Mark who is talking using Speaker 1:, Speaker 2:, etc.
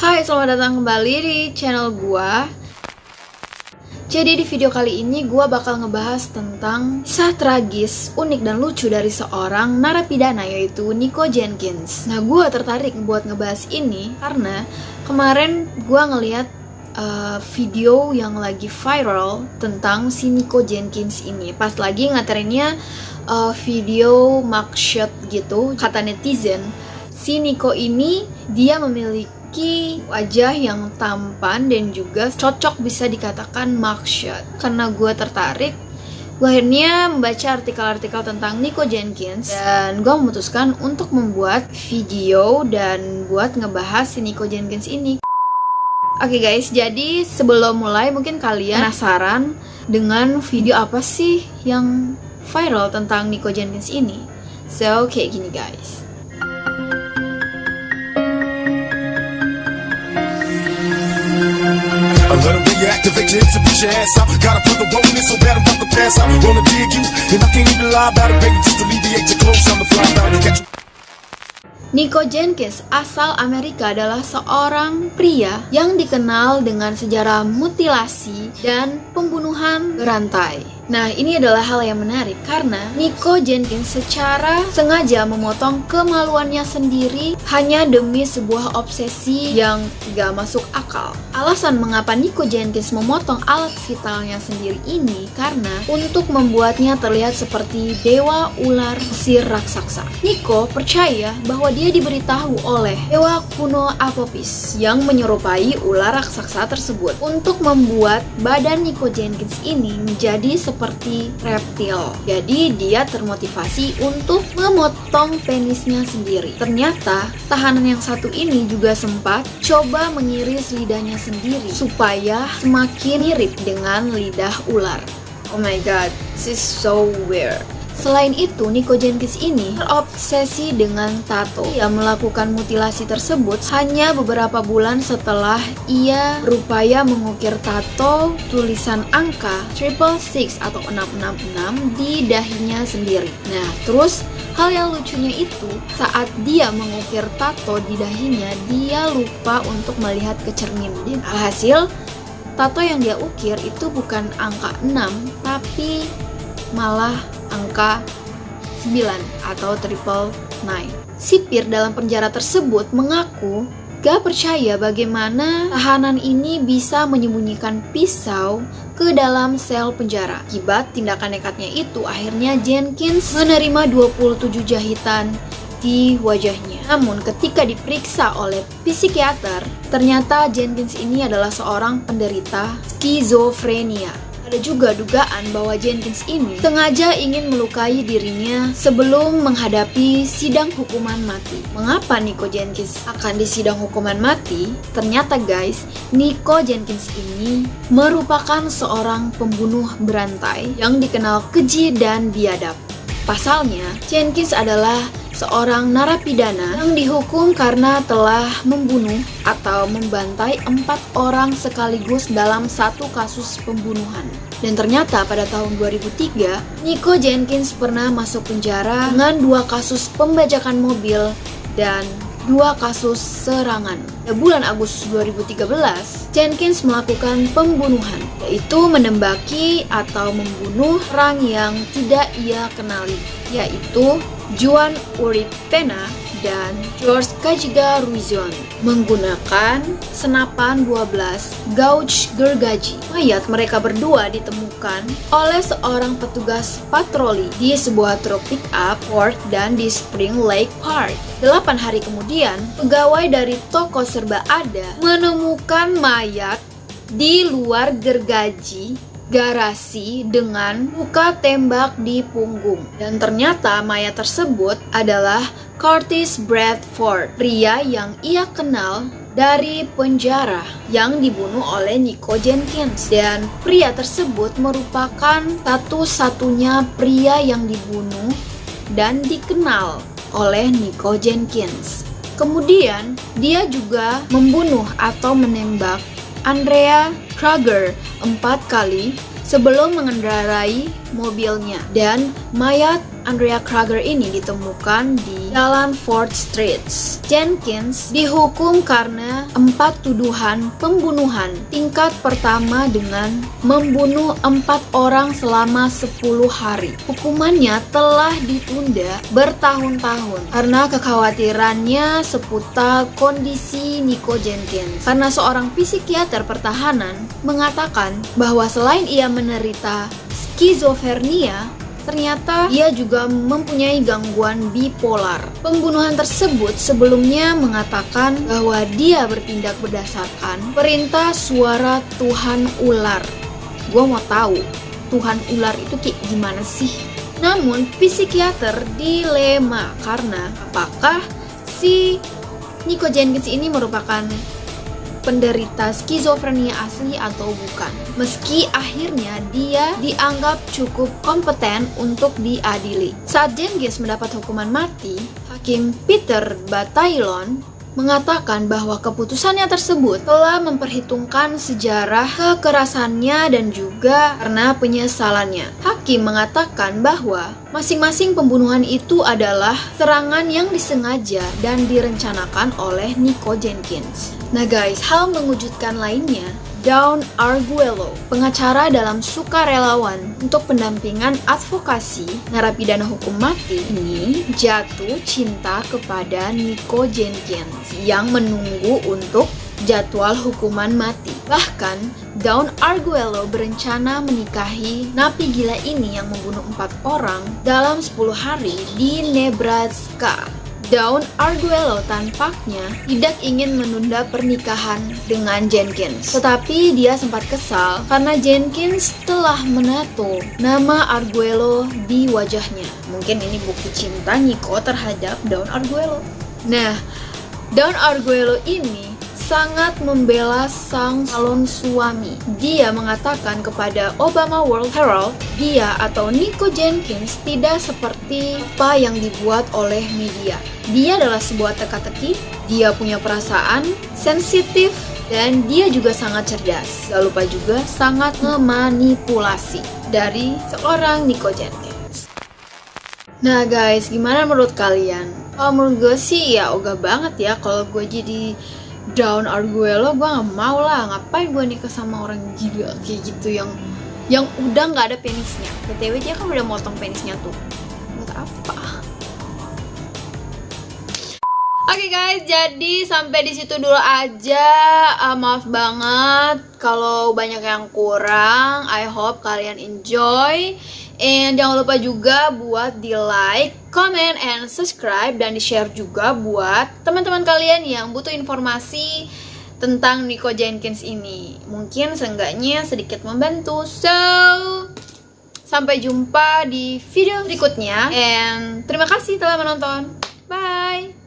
Speaker 1: Hai, selamat datang kembali di channel gua. Jadi di video kali ini gua bakal ngebahas tentang kisah tragis, unik dan lucu dari seorang narapidana yaitu Nico Jenkins. Nah, gua tertarik buat ngebahas ini karena kemarin gua ngeliat video yang lagi viral tentang si Nico Jenkins ini. Pas lagi nganterinnya video mugshot gitu, kata netizen, si Nico ini dia memiliki wajah yang tampan dan juga cocok bisa dikatakan mugshot. Karena gue tertarik, gue akhirnya membaca artikel-artikel tentang Nico Jenkins dan gue memutuskan untuk membuat video dan buat ngebahas si Nico Jenkins ini. Oke guys, jadi sebelum mulai mungkin kalian penasaran dengan video apa sih yang viral tentang Nico Jenkins ini. So, kayak gini guys.
Speaker 2: I love the way you activate your hips and push your ass out. Gotta put the roll in so bad I'm about to pass out. Wanna dig you, and I can't even lie about it, baby. Just alleviate your clothes, I'm the fly about it. Catch you.
Speaker 1: Nico Jenkins asal Amerika adalah seorang pria yang dikenal dengan sejarah mutilasi dan pembunuhan berantai. Nah, ini adalah hal yang menarik karena Nico Jenkins secara sengaja memotong kemaluannya sendiri hanya demi sebuah obsesi yang gak masuk akal. Alasan mengapa Nico Jenkins memotong alat vitalnya sendiri ini karena untuk membuatnya terlihat seperti dewa ular Mesir raksasa. Nico percaya bahwa dia diberitahu oleh dewa kuno Apopis yang menyerupai ular raksasa tersebut untuk membuat badan Nico Jenkins ini menjadi seperti reptil. Jadi dia termotivasi untuk memotong penisnya sendiri. Ternyata tahanan yang satu ini juga sempat coba mengiris lidahnya sendiri supaya semakin mirip dengan lidah ular. Oh my god, this is so weird. Selain itu, Nico Jenkins ini terobsesi dengan tato. Ia melakukan mutilasi tersebut hanya beberapa bulan setelah ia berupaya mengukir tato tulisan angka 666 atau 666 di dahinya sendiri. Nah, terus hal yang lucunya itu saat dia mengukir tato di dahinya, dia lupa untuk melihat ke cermin. Dan alhasil, tato yang dia ukir itu bukan angka 6, tapi malah angka 9 atau 999. Sipir dalam penjara tersebut mengaku gak percaya bagaimana tahanan ini bisa menyembunyikan pisau ke dalam sel penjara. Akibat tindakan nekatnya itu, akhirnya Jenkins menerima 27 jahitan di wajahnya. Namun ketika diperiksa oleh psikiater, ternyata Jenkins ini adalah seorang penderita skizofrenia. Ada juga dugaan bahwa Jenkins ini sengaja ingin melukai dirinya sebelum menghadapi sidang hukuman mati. Mengapa Nico Jenkins akan disidang hukuman mati? Ternyata guys, Nico Jenkins ini merupakan seorang pembunuh berantai yang dikenal keji dan biadab. Pasalnya, Jenkins adalah seorang narapidana yang dihukum karena telah membunuh atau membantai 4 orang sekaligus dalam satu kasus pembunuhan. Dan ternyata pada tahun 2003, Nico Jenkins pernah masuk penjara dengan 2 kasus pembajakan mobil dan 2 kasus serangan. Pada bulan Agustus 2013, Jenkins melakukan pembunuhan, yaitu menembaki atau membunuh orang yang tidak ia kenali, yaitu Juan Uripena dan George Kajiga Ruizon menggunakan senapan 12 gauge gergaji. Mayat mereka berdua ditemukan oleh seorang petugas patroli di sebuah truk pick-up Ford dan di Spring Lake Park. 8 hari kemudian, pegawai dari toko serba ada menemukan mayat di luar gergaji garasi dengan luka tembak di punggung. Dan ternyata mayat tersebut adalah Curtis Bradford, pria yang ia kenal dari penjara yang dibunuh oleh Nico Jenkins. Dan pria tersebut merupakan satu-satunya pria yang dibunuh dan dikenal oleh Nico Jenkins. Kemudian dia juga membunuh atau menembak Andrea Kruger 4 kali sebelum mengendarai mobilnya. Dan mayat Andrea Krager ini ditemukan di Jalan Fort Street. Jenkins dihukum karena 4 tuduhan pembunuhan tingkat pertama dengan membunuh 4 orang selama 10 hari. Hukumannya telah ditunda bertahun-tahun karena kekhawatirannya seputar kondisi Nico Jenkins. Karena seorang psikiater pertahanan mengatakan bahwa selain ia menderita skizofrenia, ternyata ia juga mempunyai gangguan bipolar. Pembunuhan tersebut sebelumnya mengatakan bahwa dia bertindak berdasarkan perintah suara Tuhan ular. Gua mau tahu Tuhan ular itu kayak gimana sih? Namun psikiater dilema karena apakah si Nico Jenkins ini merupakan penderita skizofrenia asli atau bukan. Meski akhirnya dia dianggap cukup kompeten untuk diadili. Saat Jenkins mendapat hukuman mati, Hakim Peter Bataillon mengatakan bahwa keputusannya tersebut telah memperhitungkan sejarah kekerasannya dan juga karena penyesalannya. Hakim mengatakan bahwa masing-masing pembunuhan itu adalah serangan yang disengaja dan direncanakan oleh Nico Jenkins. Nah guys, hal mengejutkan lainnya, Dawn Arguello, pengacara dalam sukarelawan untuk pendampingan advokasi narapidana hukum mati ini jatuh cinta kepada Nico Jenkins yang menunggu untuk jadwal hukuman mati. Bahkan, Dawn Arguello berencana menikahi napi gila ini yang membunuh 4 orang dalam 10 hari di Nebraska. Dawn Arguello tampaknya tidak ingin menunda pernikahan dengan Jenkins. Tetapi dia sempat kesal karena Jenkins telah menato nama Arguello di wajahnya. Mungkin ini bukti cinta Nico terhadap Dawn Arguello. Nah, Dawn Arguello ini sangat membela sang calon suami. Dia mengatakan kepada Obama World Herald, dia atau Nico Jenkins tidak seperti apa yang dibuat oleh media. Dia adalah sebuah teka-teki, dia punya perasaan, sensitif, dan dia juga sangat cerdas. Gak lupa juga sangat memanipulasi dari seorang Nico Jenkins. Nah guys, gimana menurut kalian? Kalau menurut gue sih ya ogah banget ya kalau gue jadi Dawn Arguello. Gue gak mau lah, ngapain gue nikah sama orang gila kayak gitu yang udah gak ada penisnya. BTW dia kan udah motong penisnya tuh, buat apa? Oke guys, jadi sampai di situ dulu aja. Maaf banget kalau banyak yang kurang. I hope kalian enjoy. And jangan lupa juga buat di like, comment, and subscribe, dan di share juga buat teman-teman kalian yang butuh informasi tentang Nico Jenkins ini. Mungkin seenggaknya sedikit membantu. So, sampai jumpa di video berikutnya. And terima kasih telah menonton. Bye!